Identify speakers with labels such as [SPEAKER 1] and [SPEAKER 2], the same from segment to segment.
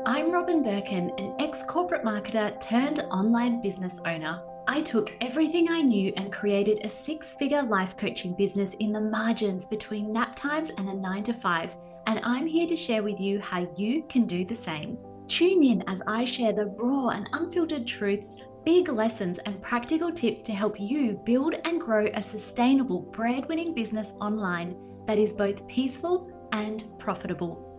[SPEAKER 1] I'm Robin Birkin, an ex-corporate marketer turned online business owner. I took everything I knew and created a six-figure life coaching business in the margins between nap times and a 9-to-5, and I'm here to share with you how you can do the same. Tune in as I share the raw and unfiltered truths, big lessons, and practical tips to help you build and grow a sustainable bread-winning business online that is both peaceful and profitable.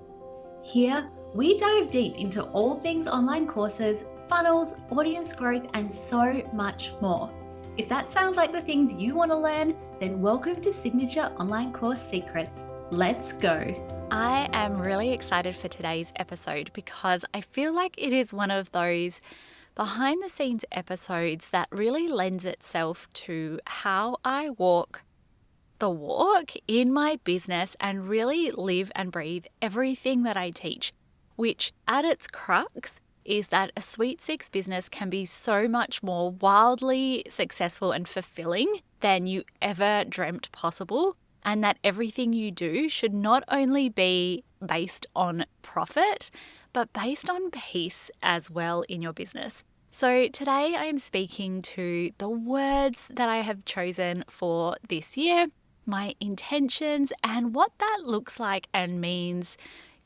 [SPEAKER 1] Here, we dive deep into all things online courses, funnels, audience growth, and so much more. If that sounds like the things you want to learn, then welcome to Signature Online Course Secrets. Let's go.
[SPEAKER 2] I am really excited for today's episode because I feel like it is one of those behind the scenes episodes that really lends itself to how I walk the walk in my business and really live and breathe everything that I teach, which at its crux is that a Sweet Six business can be so much more wildly successful and fulfilling than you ever dreamt possible, and that everything you do should not only be based on profit, but based on peace as well in your business. So today I am speaking to the words that I have chosen for this year, my intentions, and what that looks like and means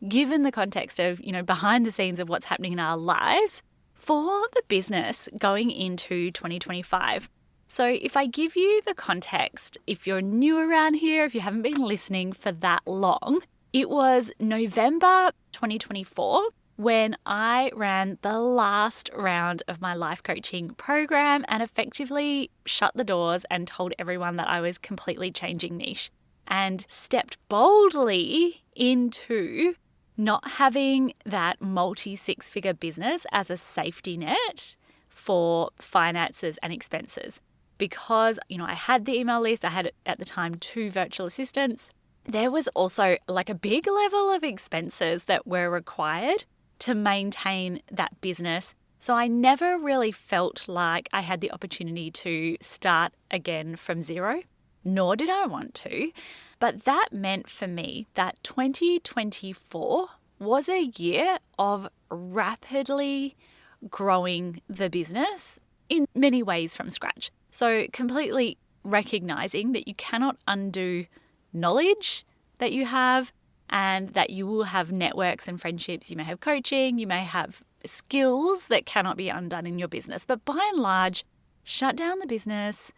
[SPEAKER 2] given the context of, behind the scenes of what's happening in our lives for the business going into 2025. So if I give you the context, if you're new around here, if you haven't been listening for that long, it was November 2024 when I ran the last round of my life coaching program and effectively shut the doors and told everyone that I was completely changing niche and stepped boldly into not having that multi-six-figure business as a safety net for finances and expenses. Because, I had the email list, I had at the time 2 virtual assistants. There was also like a big level of expenses that were required to maintain that business. So I never really felt like I had the opportunity to start again from zero, nor did I want to. But that meant for me that 2024 was a year of rapidly growing the business in many ways from scratch. So completely recognizing that you cannot undo knowledge that you have, and that you will have networks and friendships. You may have coaching, you may have skills that cannot be undone in your business. But by and large, shut down the business,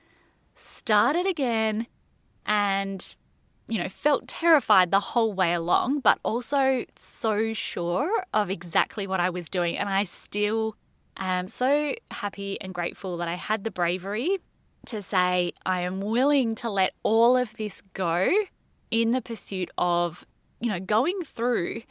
[SPEAKER 2] start it again, and, felt terrified the whole way along, but also so sure of exactly what I was doing. And I still am so happy and grateful that I had the bravery to say, I am willing to let all of this go in the pursuit of going through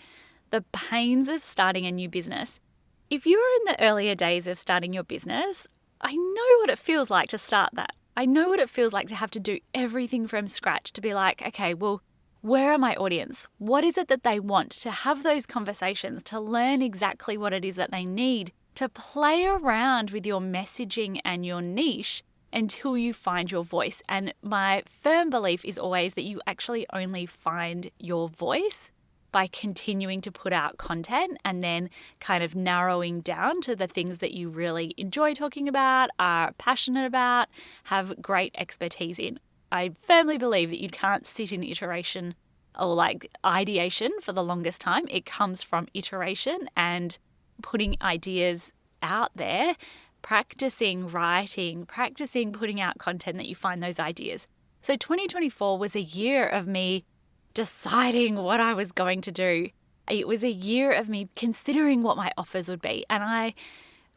[SPEAKER 2] the pains of starting a new business. If you were in the earlier days of starting your business, I know what it feels like to start that. I know what it feels like to have to do everything from scratch, to be like, okay, well, where are my audience? What is it that they want? To have those conversations, to learn exactly what it is that they need, to play around with your messaging and your niche until you find your voice. And my firm belief is always that you actually only find your voice by continuing to put out content and then kind of narrowing down to the things that you really enjoy talking about, are passionate about, have great expertise in. I firmly believe that you can't sit in iteration or like ideation for the longest time. It comes from iteration and putting ideas out there, practicing writing, practicing putting out content that you find those ideas. So 2024 was a year of me deciding what I was going to do. It was a year of me considering what my offers would be. And I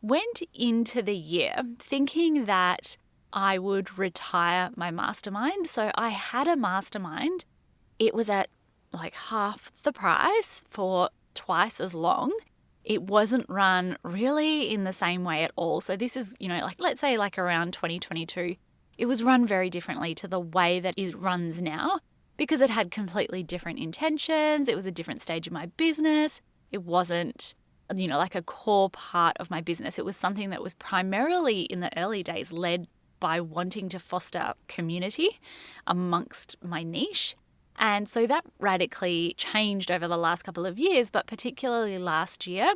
[SPEAKER 2] went into the year thinking that I would retire my mastermind. So I had a mastermind. It was at like half the price for twice as long. It wasn't run really in the same way at all. So this is, let's say around 2022, it was run very differently to the way that it runs now because it had completely different intentions. It was a different stage of my business. It wasn't, like a core part of my business. It was something that was primarily in the early days led by wanting to foster community amongst my niche. And so that radically changed over the last couple of years, but particularly last year,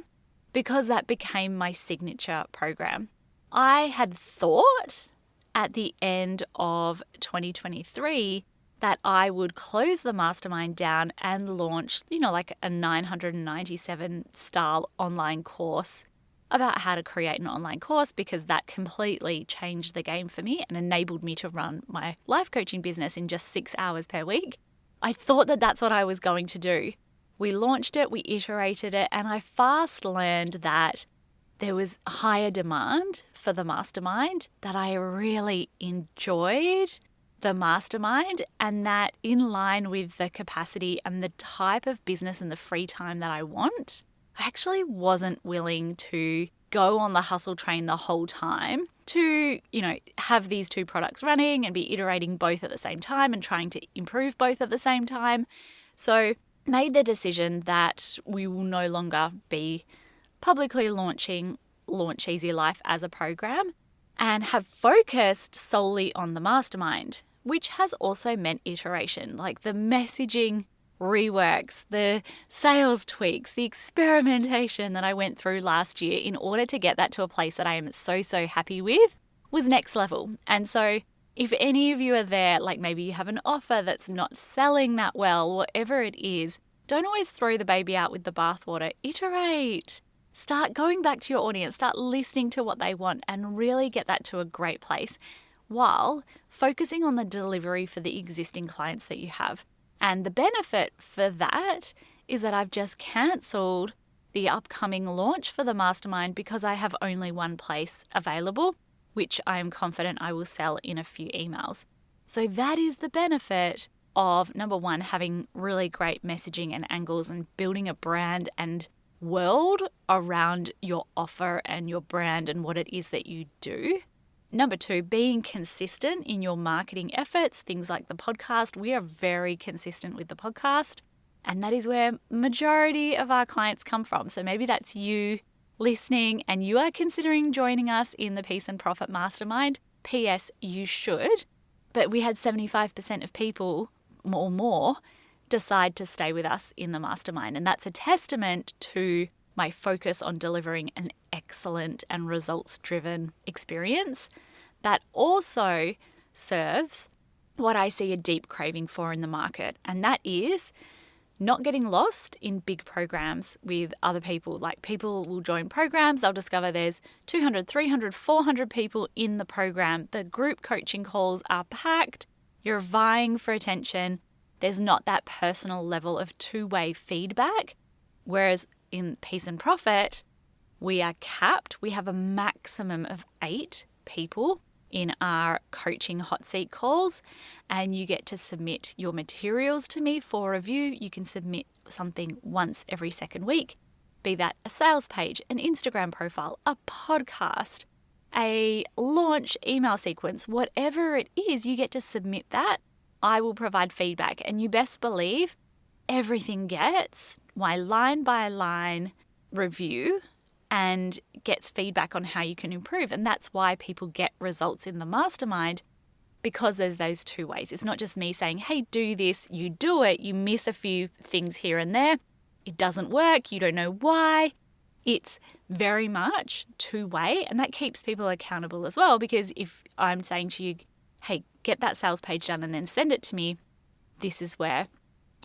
[SPEAKER 2] because that became my signature program. I had thought at the end of 2023 that I would close the mastermind down and launch, like a 997 style online course about how to create an online course, because that completely changed the game for me and enabled me to run my life coaching business in just 6 hours per week. I thought that that's what I was going to do. We launched it, we iterated it, and I fast learned that there was higher demand for the mastermind, that I really enjoyed the mastermind, and that in line with the capacity and the type of business and the free time that I want, I actually wasn't willing to go on the hustle train the whole time to, have these two products running and be iterating both at the same time and trying to improve both at the same time. So made the decision that we will no longer be publicly launching Launch Easy Life as a program and have focused solely on the mastermind, which has also meant iteration, like the messaging reworks, the sales tweaks, the experimentation that I went through last year in order to get that to a place that I am so happy with was next level. And so if any of you are there, like maybe you have an offer that's not selling that well, whatever it is, don't always throw the baby out with the bathwater. Iterate. Start going back to your audience, start listening to what they want and really get that to a great place while focusing on the delivery for the existing clients that you have. And the benefit for that is that I've just cancelled the upcoming launch for the mastermind because I have only one place available, which I am confident I will sell in a few emails. So that is the benefit of, number one, having really great messaging and angles and building a brand and world around your offer and your brand and what it is that you do. Number two, being consistent in your marketing efforts, things like the podcast. We are very consistent with the podcast, and that is where majority of our clients come from. So maybe that's you listening and you are considering joining us in the Peace and Profit Mastermind. P.S. You should. But we had 75% of people or more decide to stay with us in the mastermind. And that's a testament to my focus on delivering an excellent and results-driven experience that also serves what I see a deep craving for in the market. And that is not getting lost in big programs with other people. Like, people will join programs, they'll discover there's 200, 300, 400 people in the program. The group coaching calls are packed. You're vying for attention. There's not that personal level of two-way feedback. Whereas in Peace and Profit, we are capped. We have a maximum of 8 people in our coaching hot seat calls, and you get to submit your materials to me for review. You can submit something once every second week, be that a sales page, an Instagram profile, a podcast, a launch email sequence, whatever it is, you get to submit that. I will provide feedback, and you best believe everything gets my line by line review and gets feedback on how you can improve. And that's why people get results in the mastermind, because there's those two ways. It's not just me saying, hey, do this, you do it, you miss a few things here and there, it doesn't work, you don't know why. It's very much two-way, and that keeps people accountable as well, because if I'm saying to you, hey, get that sales page done and then send it to me, this is where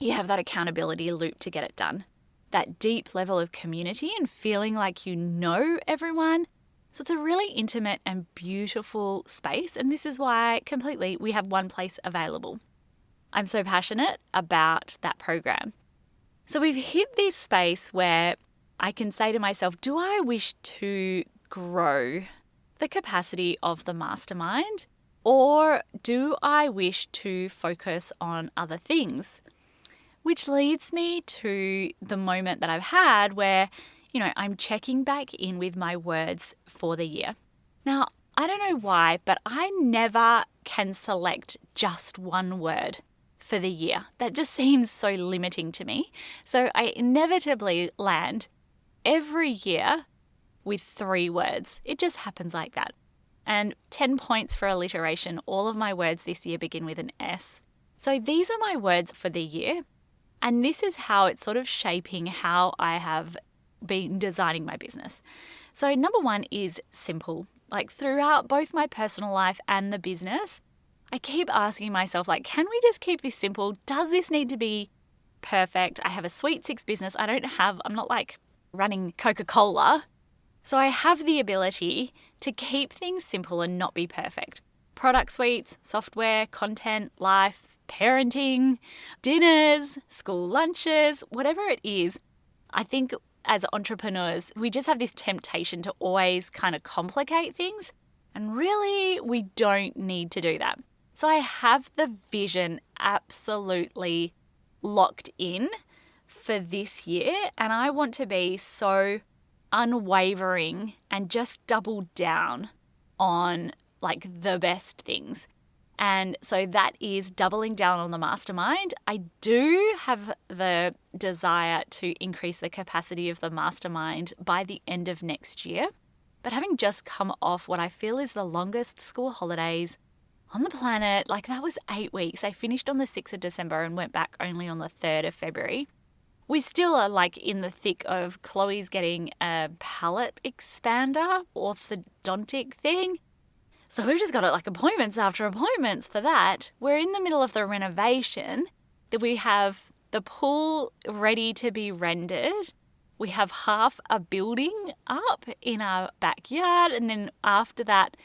[SPEAKER 2] you have that accountability loop to get it done. That deep level of community and feeling like you know everyone. So it's a really intimate and beautiful space, and this is why completely we have one place available. I'm so passionate about that program. So we've hit this space where I can say to myself, do I wish to grow the capacity of the mastermind, or do I wish to focus on other things? Which leads me to the moment that I've had where, I'm checking back in with my words for the year. Now, I don't know why, but I never can select just one word for the year. That just seems so limiting to me. So I inevitably land every year with 3 words. It just happens like that. And 10 points for alliteration. All of my words this year begin with an S. So these are my words for the year. And this is how it's sort of shaping how I have been designing my business. So number one is simple. Like throughout both my personal life and the business, I keep asking myself, like, can we just keep this simple? Does this need to be perfect? I have a Sweet Six business. I'm not like running Coca-Cola. So I have the ability to keep things simple and not be perfect. Product suites, software, content, life, parenting, dinners, school lunches, whatever it is. I think as entrepreneurs, we just have this temptation to always kind of complicate things. And really, we don't need to do that. So I have the vision absolutely locked in for this year. And I want to be so unwavering and just double down on like the best things. And so that is doubling down on the mastermind. I do have the desire to increase the capacity of the mastermind by the end of next year. But having just come off what I feel is the longest school holidays on the planet, like that was 8 weeks. I finished on the 6th of December and went back only on the 3rd of February. We still are like in the thick of Chloe's getting a palate expander, orthodontic thing. So we've just got like appointments after appointments for that. We're in the middle of the renovation that we have the pool ready to be rendered. We have half a building up in our backyard. And then after that,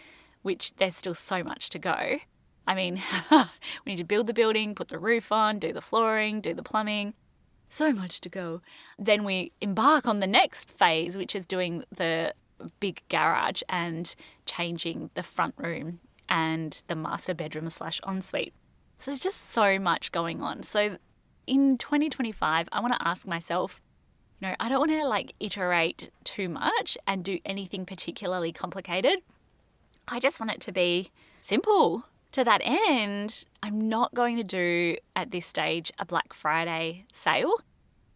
[SPEAKER 2] which there's still so much to go. I mean, we need to build the building, put the roof on, do the flooring, do the plumbing. So much to go. Then we embark on the next phase, which is doing the big garage and changing the front room and the master bedroom / ensuite. So there's just so much going on. So in 2025, I want to ask myself, I don't want to like iterate too much and do anything particularly complicated. I just want it to be simple. To that end, I'm not going to do at this stage a Black Friday sale.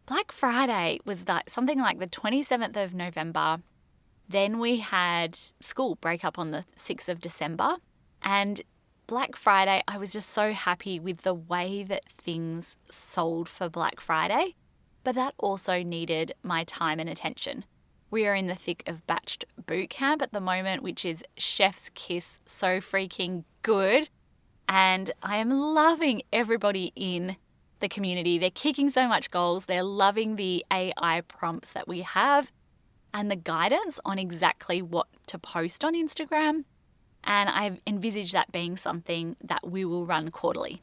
[SPEAKER 2] Black Friday was something like the 27th of November. Then we had school break up on the 6th of December. And Black Friday, I was just so happy with the way that things sold for Black Friday. But that also needed my time and attention. We are in the thick of batched boot camp at the moment, which is chef's kiss, so freaking good. And I am loving everybody in the community. They're kicking so much goals. They're loving the AI prompts that we have and the guidance on exactly what to post on Instagram. And I've envisaged that being something that we will run quarterly.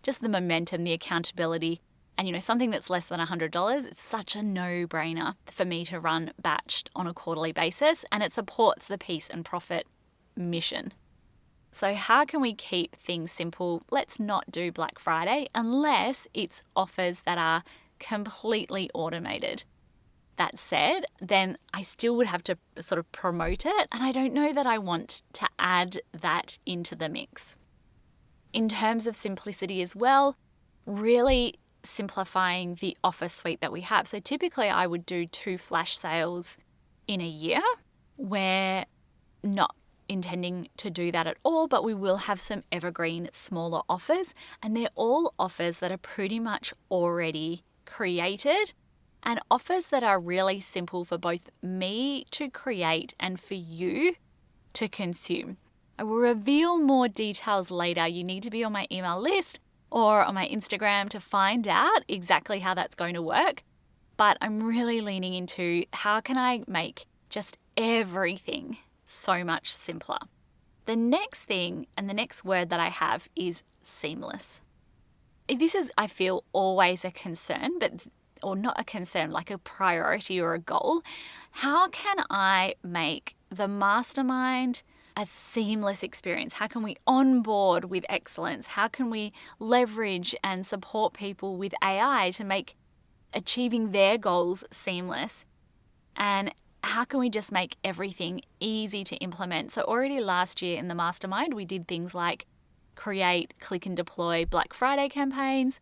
[SPEAKER 2] Just the momentum, the accountability, and something that's less than $100, it's such a no-brainer for me to run batched on a quarterly basis, and it supports the Peace and Profit mission. So how can we keep things simple? Let's not do Black Friday unless it's offers that are completely automated. That said, then I still would have to sort of promote it, and I don't know that I want to add that into the mix. In terms of simplicity as well, really simplifying the offer suite that we have. So typically I would do 2 flash sales in a year. We're not intending to do that at all, but we will have some evergreen smaller offers, and they're all offers that are pretty much already created and offers that are really simple for both me to create and for you to consume. I will reveal more details later. You need to be on my email list or on my Instagram to find out exactly how that's going to work. But I'm really leaning into how can I make just everything so much simpler. The next thing and the next word that I have is seamless. This is, I feel, always a concern, or not a concern, like a priority or a goal. How can I make the mastermind a seamless experience? How can we onboard with excellence? How can we leverage and support people with AI to make achieving their goals seamless? And how can we just make everything easy to implement? So already last year in the mastermind, we did things like create, click and deploy Black Friday campaigns,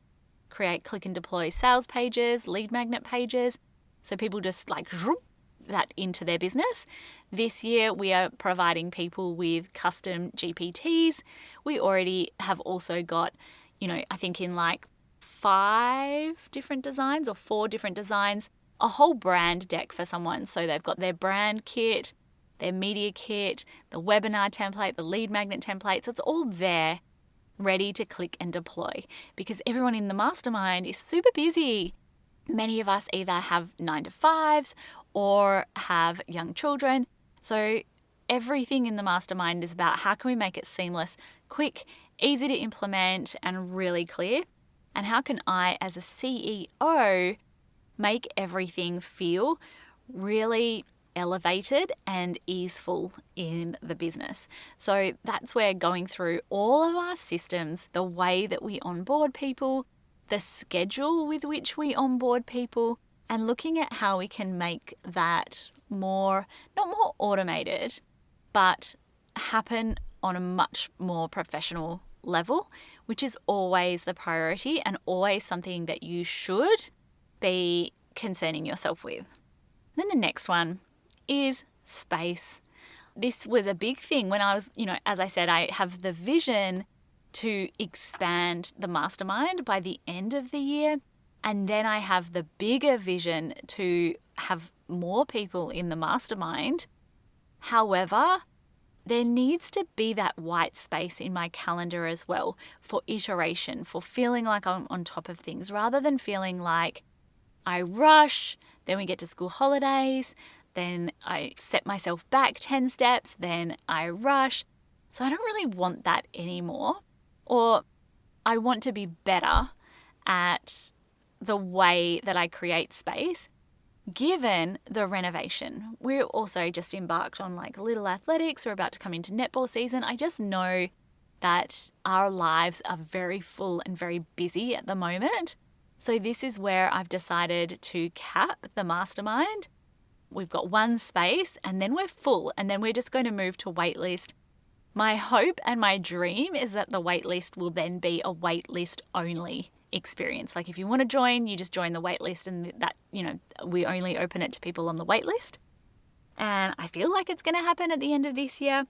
[SPEAKER 2] create, click and deploy sales pages, lead magnet pages. So people just like that into their business. This year we are providing people with custom GPTs. We already have also got, I think in like 5 different designs or 4 different designs, a whole brand deck for someone. So they've got their brand kit, their media kit, the webinar template, the lead magnet template. So it's all there ready to click and deploy, because everyone in the mastermind is super busy. Many of us either have 9-to-5s or have young children. So everything in the mastermind is about how can we make it seamless, quick, easy to implement, and really clear. And how can I, as a CEO, make everything feel really elevated and easeful in the business. So that's where going through all of our systems, the way that we onboard people, the schedule with which we onboard people, and looking at how we can make that more, not more automated, but happen on a much more professional level, which is always the priority and always something that you should be concerning yourself with. Then the next one is space. This was a big thing when I was, as I said, I have the vision to expand the mastermind by the end of the year. And then I have the bigger vision to have more people in the mastermind. However, there needs to be that white space in my calendar as well for iteration, for feeling like I'm on top of things, rather than feeling like I rush, then we get to school holidays, then I set myself back 10 steps, then I rush. So I don't really want that anymore. Or I want to be better at the way that I create space, given the renovation. We're also just embarked on like little athletics. We're about to come into netball season. I just know that our lives are very full and very busy at the moment. So this is where I've decided to cap the mastermind. We've got one space and then we're full, and then we're just going to move to waitlist. My hope and my dream is that the waitlist will then be a waitlist only experience. Like if you want to join, you just join the waitlist, and that, we only open it to people on the waitlist. And I feel like it's going to happen at the end of this year,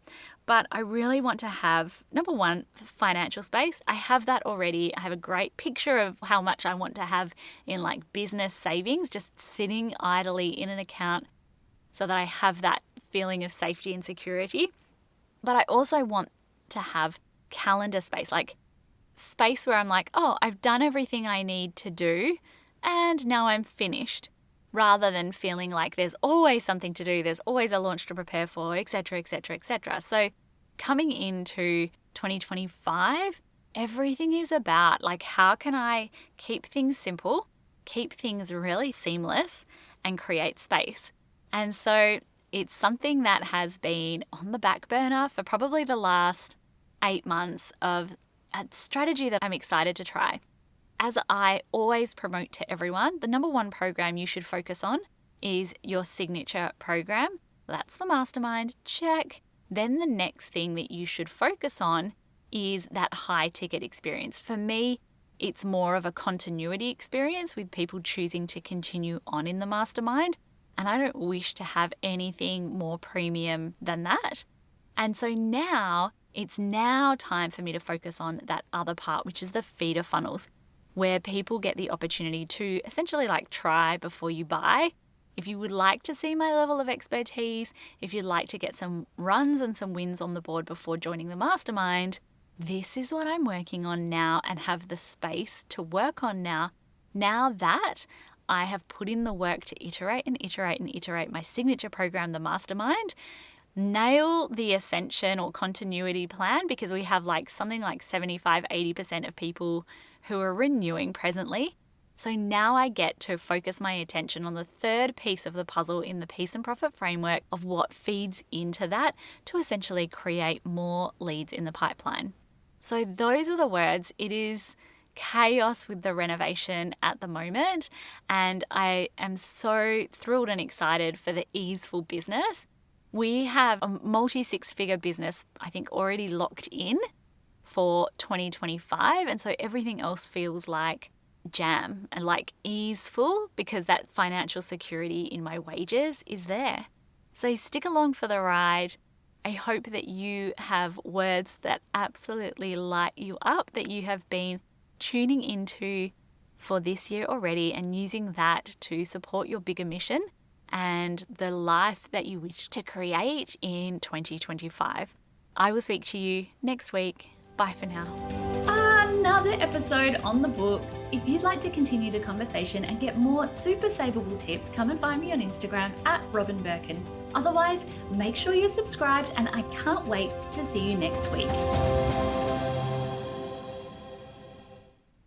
[SPEAKER 2] but I really want to have, number one, financial space. I have that already. I have a great picture of how much I want to have in like business savings, just sitting idly in an account so that I have that feeling of safety and security. But I also want to have calendar space, like space where I'm like, oh, I've done everything I need to do and now I'm finished, rather than feeling like there's always something to do, there's always a launch to prepare for, etc., etc., etc. So coming into 2025, everything is about like, how can I keep things simple, keep things really seamless, and create space? And so it's something that has been on the back burner for probably the last 8 months of a strategy that I'm excited to try. As I always promote to everyone, the number one program you should focus on is your signature program. That's the mastermind, check. Then the next thing that you should focus on is that high ticket experience. For me, it's more of a continuity experience with people choosing to continue on in the mastermind. And I don't wish to have anything more premium than that. And so it's now time for me to focus on that other part, which is the feeder funnels, where people get the opportunity to essentially like try before you buy. If you would like to see my level of expertise, if you'd like to get some runs and some wins on the board before joining the mastermind, this is what I'm working on now and have the space to work on now. Now that I have put in the work to iterate and iterate and iterate my signature program, the mastermind, nail the ascension or continuity plan, because we have like something like 75-80% of people who are renewing presently. So now I get to focus my attention on the third piece of the puzzle in the Peace and Profit framework of what feeds into that to essentially create more leads in the pipeline. So those are the words. It is chaos with the renovation at the moment, and I am so thrilled and excited for the easeful business. We have a multi-six-figure business, I think, already locked in for 2025, and so everything else feels like jam and like easeful, because that financial security in my wages is there. So stick along for the ride. I hope that you have words that absolutely light you up, that you have been tuning into for this year already and using that to support your bigger mission and the life that you wish to create in 2025. I will speak to you next week. Bye for now.
[SPEAKER 1] Another episode on the books. If you'd like to continue the conversation and get more super savable tips, come and find me on Instagram at Robin Birkin. Otherwise, make sure you're subscribed and I can't wait to see you next week.